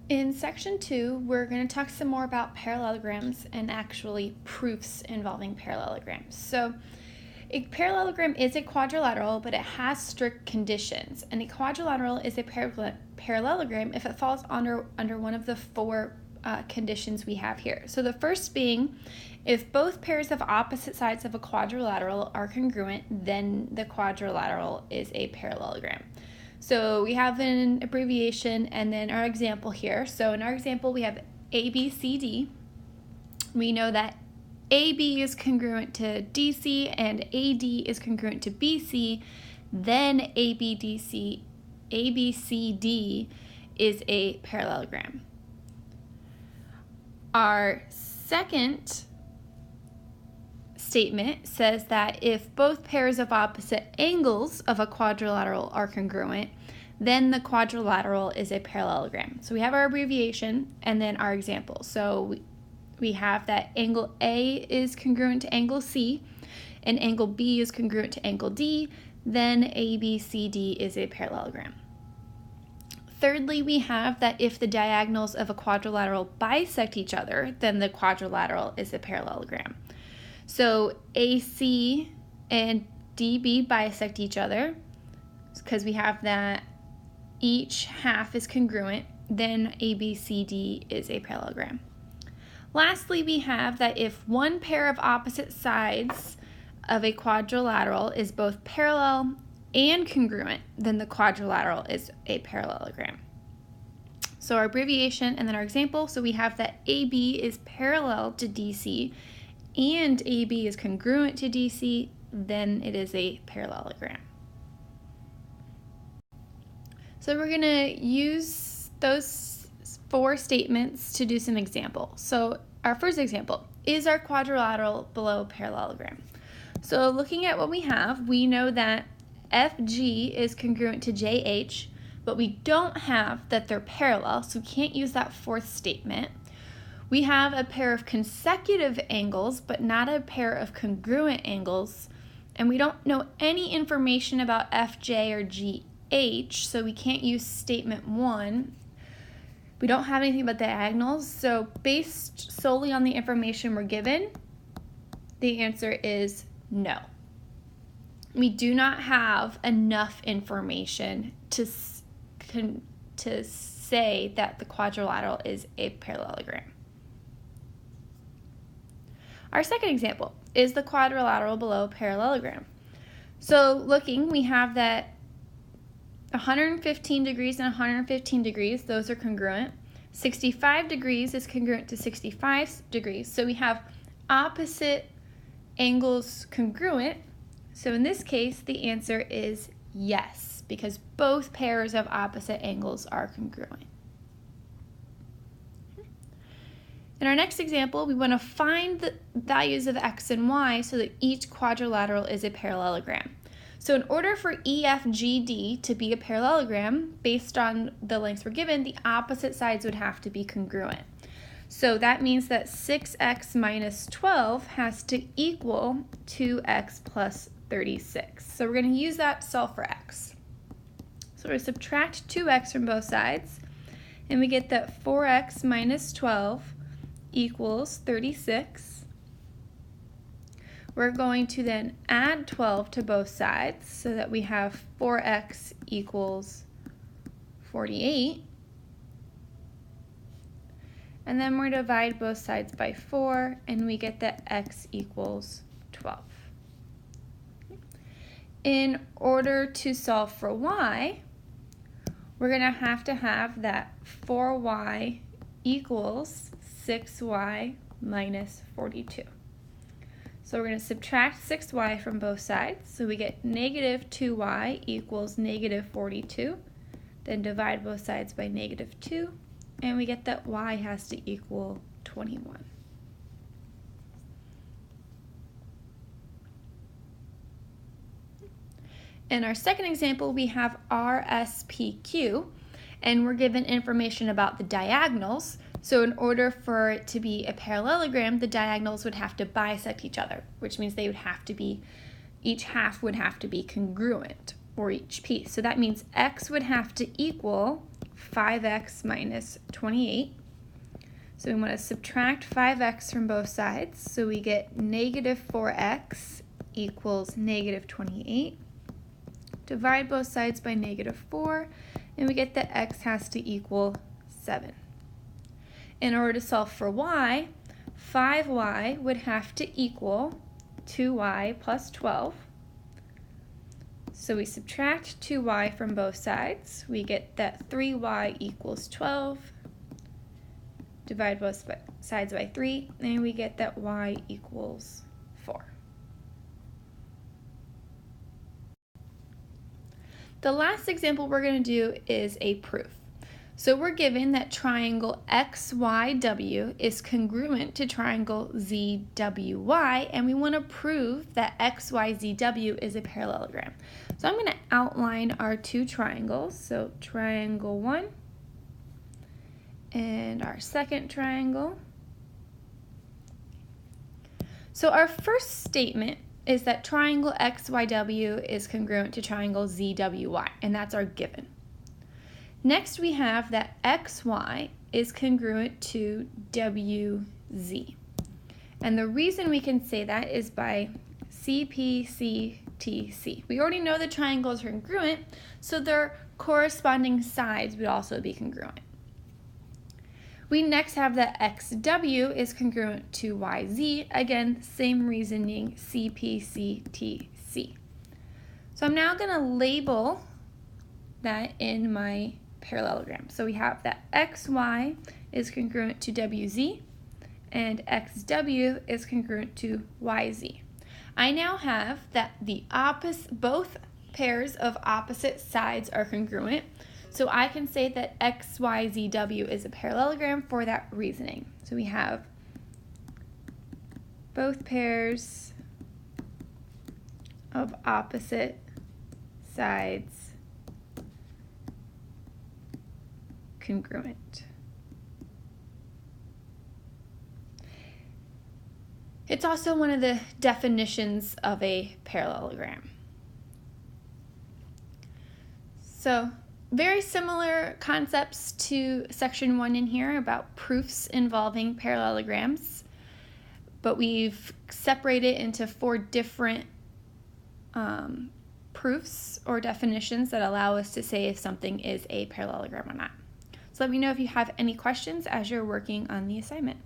In section 2, we're going to talk some more about parallelograms and actually proofs involving parallelograms. So a parallelogram is a quadrilateral, but it has strict conditions. And a quadrilateral is a parallelogram if it falls under one of the four conditions we have here. So the first being, if both pairs of opposite sides of a quadrilateral are congruent, then the quadrilateral is a parallelogram. So we have an abbreviation and then our example here. So in our example, we have ABCD. We know that AB is congruent to DC and AD is congruent to BC. Then ABCD is a parallelogram. Our second statement says that if both pairs of opposite angles of a quadrilateral are congruent, then the quadrilateral is a parallelogram. So we have our abbreviation and then our example. So we have that angle A is congruent to angle C and angle B is congruent to angle D, then ABCD is a parallelogram. Thirdly, we have that if the diagonals of a quadrilateral bisect each other, then the quadrilateral is a parallelogram. So AC and DB bisect each other because we have that each half is congruent, then ABCD is a parallelogram. Lastly, we have that if one pair of opposite sides of a quadrilateral is both parallel and congruent, then the quadrilateral is a parallelogram. So our abbreviation and then our example, so we have that AB is parallel to DC and AB is congruent to DC, then it is a parallelogram. So we're going to use those four statements to do some examples. So our first example, is our quadrilateral below parallelogram? So looking at what we have, we know that FG is congruent to JH, but we don't have that they're parallel, so we can't use that fourth statement. We have a pair of consecutive angles, but not a pair of congruent angles, and we don't know any information about FJ or GH, so we can't use statement 1. We don't have anything but diagonals, so based solely on the information we're given, the answer is no. We do not have enough information to say that the quadrilateral is a parallelogram. Our second example, is the quadrilateral below parallelogram? So looking, we have that 115 degrees and 115 degrees, those are congruent. 65 degrees is congruent to 65 degrees. So we have opposite angles congruent. So in this case, the answer is yes, because both pairs of opposite angles are congruent. In our next example, we want to find the values of x and y so that each quadrilateral is a parallelogram. So in order for EFGD to be a parallelogram, based on the lengths we're given, the opposite sides would have to be congruent. So that means that 6x minus 12 has to equal 2x plus 36. So we're going to use that to solve for x. So we're going to subtract 2x from both sides, and we get that 4x minus 12 equals 36. We're going to then add 12 to both sides so that we have 4x equals 48. And then we're going to divide both sides by 4, and we get that x equals 12. In order to solve for y, we're going to have that 4y equals 6y minus 42. So we're going to subtract 6y from both sides. So we get negative 2y equals negative 42. Then divide both sides by negative 2. And we get that y has to equal 21. In our second example, we have RSPQ, and we're given information about the diagonals. So in order for it to be a parallelogram, the diagonals would have to bisect each other, which means they would have to be, each half would have to be congruent, or each piece. So that means x would have to equal 5x minus 28. So we want to subtract 5x from both sides. So we get negative 4x equals negative 28. Divide both sides by negative 4, and we get that x has to equal 7. In order to solve for y, 5y would have to equal 2y plus 12. So we subtract 2y from both sides. We get that 3y equals 12. Divide both sides by 3, and we get that y equals 4. The last example we're going to do is a proof. So we're given that triangle XYW is congruent to triangle ZWY, and we want to prove that XYZW is a parallelogram. So I'm going to outline our two triangles. So triangle 1 and our second triangle. So our first statement is that triangle XYW is congruent to triangle ZWY, and that's our given. Next, we have that XY is congruent to WZ. And the reason we can say that is by CPCTC. We already know the triangles are congruent, so their corresponding sides would also be congruent. We next have that XW is congruent to YZ. Again, same reasoning, CPCTC. So I'm now going to label that in my parallelogram. So we have that XY is congruent to WZ and XW is congruent to YZ. I now have that both pairs of opposite sides are congruent. So I can say that XYZW is a parallelogram for that reasoning. So we have both pairs of opposite sides congruent. It's also one of the definitions of a parallelogram. So very similar concepts to section 1 in here about proofs involving parallelograms, but we've separated into 4 different proofs or definitions that allow us to say if something is a parallelogram or not. So let me know if you have any questions as you're working on the assignment.